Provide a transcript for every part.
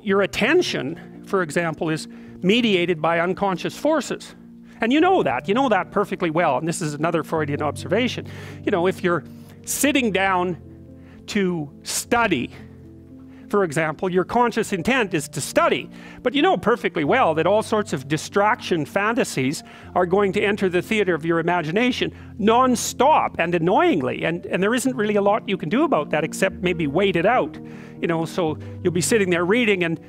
your attention, for example, is mediated by unconscious forces. And you know that perfectly well. And this is another Freudian observation. You know, if you're sitting down to study, for example, your conscious intent is to study, but you know perfectly well that all sorts of distraction fantasies are going to enter the theater of your imagination non-stop and annoyingly, and there isn't really a lot you can do about that except maybe wait it out. You know, so you'll be sitting there reading and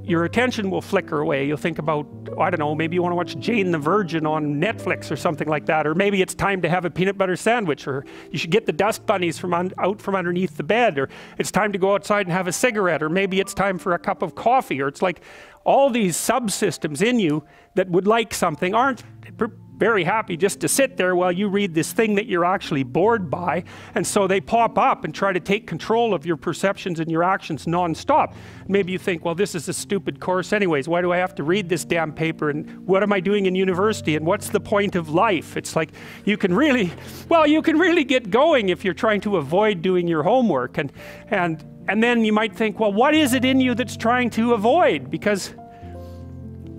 your attention will flicker away. You'll think about, I don't know, maybe you want to watch Jane the Virgin on Netflix or something like that, or maybe it's time to have a peanut butter sandwich, or you should get the dust bunnies out from underneath the bed, or it's time to go outside and have a cigarette, or maybe it's time for a cup of coffee, or it's like all these subsystems in you that would like something aren't very happy just to sit there while you read this thing that you're actually bored by, and so they pop up and try to take control of your perceptions and your actions non-stop. Maybe you think, well, this is a stupid course anyways, why do I have to read this damn paper, and what am I doing in university, and what's the point of life? It's like you can really get going if you're trying to avoid doing your homework, and then you might think, well, what is it in you that's trying to avoid? Because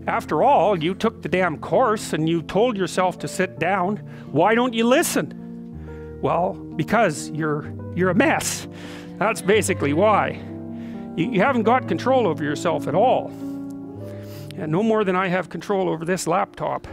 after all, you took the damn course and you told yourself to sit down. Why don't you listen? Well, because you're a mess. That's basically why. You haven't got control over yourself at all. And no more than I have control over this laptop.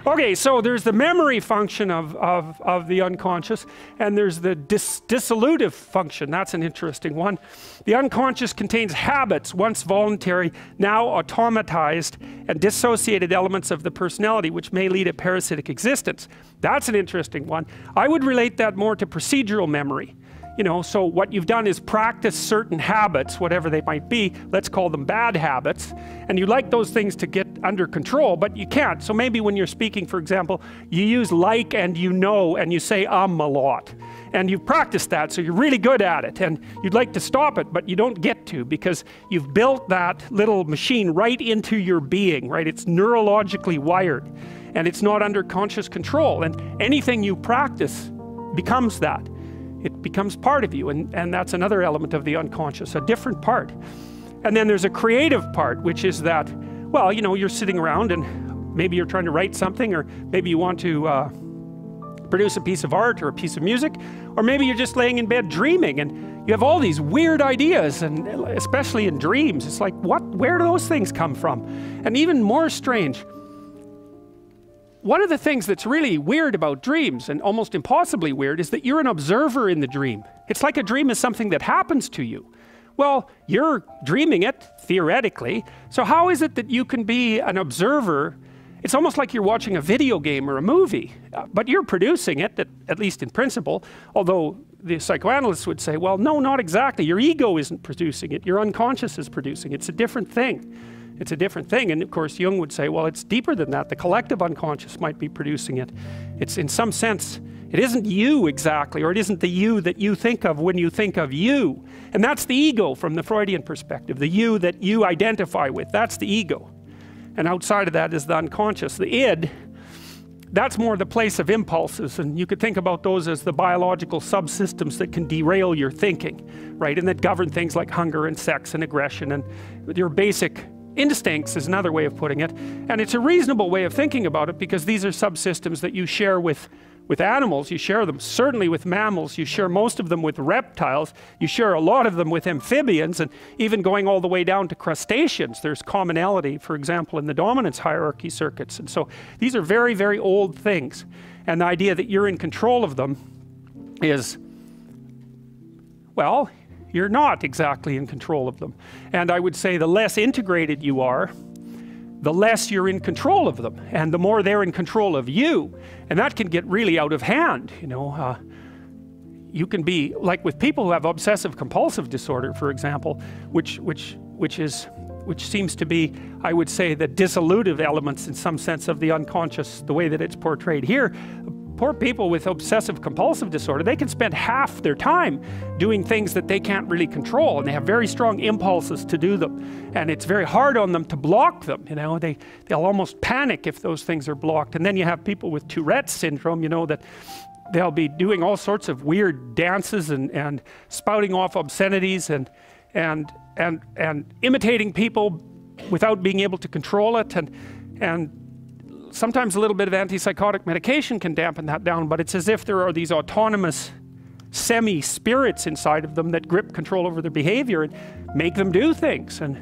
Okay, so there's the memory function of the unconscious, and there's the dissolutive function. That's an interesting one. The unconscious contains habits, once voluntary, now automatized, and dissociated elements of the personality, which may lead a parasitic existence. That's an interesting one. I would relate that more to procedural memory. You know, so what you've done is practice certain habits, whatever they might be, let's call them bad habits, and you like those things to get under control, but you can't. So maybe when you're speaking, for example, you use like and you know, and you say a lot, and you've practiced that, so you're really good at it, and you'd like to stop it, but you don't get to, because you've built that little machine right into your being, right? It's neurologically wired, and it's not under conscious control, and anything you practice becomes that. It becomes part of you, and that's another element of the unconscious, a different part. And then there's a creative part, which is that, well, you know, you're sitting around and maybe you're trying to write something, or maybe you want to produce a piece of art or a piece of music, or maybe you're just laying in bed dreaming and you have all these weird ideas, and especially in dreams, it's like, where do those things come from? And even more strange, one of the things that's really weird about dreams, and almost impossibly weird, is that you're an observer in the dream. It's like a dream is something that happens to you. Well, you're dreaming it, theoretically, so how is it that you can be an observer? It's almost like you're watching a video game or a movie, but you're producing it, at least in principle, although the psychoanalysts would say, well, no, not exactly. Your ego isn't producing it, your unconscious is producing it. It's a different thing. It's a different thing, and of course Jung would say, well, it's deeper than that. The collective unconscious might be producing it. It's, in some sense, it isn't you exactly, or it isn't the you that you think of when you think of you. And that's the ego from the Freudian perspective, the you that you identify with. That's the ego. And outside of that is the unconscious. The id, that's more the place of impulses, and you could think about those as the biological subsystems that can derail your thinking, right? And that govern things like hunger and sex and aggression and your basic instincts is another way of putting it. And it's a reasonable way of thinking about it, because these are subsystems that you share with animals. You share them certainly with mammals, you share most of them with reptiles, you share a lot of them with amphibians, and even going all the way down to crustaceans there's commonality, for example, in the dominance hierarchy circuits. And so these are very, very old things, and the idea that you're in control of them is, well, you're not exactly in control of them. And I would say the less integrated you are, the less you're in control of them, and the more they're in control of you. And that can get really out of hand, you know. You can be, like with people who have obsessive compulsive disorder, for example, which seems to be, I would say, the dissolutive elements in some sense of the unconscious, the way that it's portrayed here. Poor people with obsessive compulsive disorder, they can spend half their time doing things that they can't really control, and they have very strong impulses to do them, and it's very hard on them to block them, you know. They'll almost panic if those things are blocked. And then you have people with Tourette's syndrome, you know, that they'll be doing all sorts of weird dances and spouting off obscenities, and and imitating people without being able to control it, and sometimes a little bit of antipsychotic medication can dampen that down, but it's as if there are these autonomous semi-spirits inside of them that grip control over their behavior and make them do things. And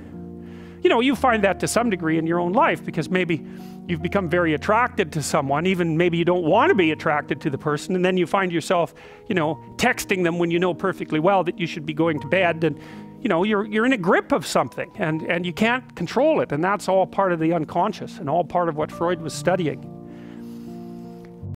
you know, you find that to some degree in your own life, because maybe you've become very attracted to someone, even maybe you don't want to be attracted to the person, and then you find yourself, you know, texting them when you know perfectly well that you should be going to bed, and you know, you're in a grip of something, and you can't control it, and that's all part of the unconscious and all part of what Freud was studying.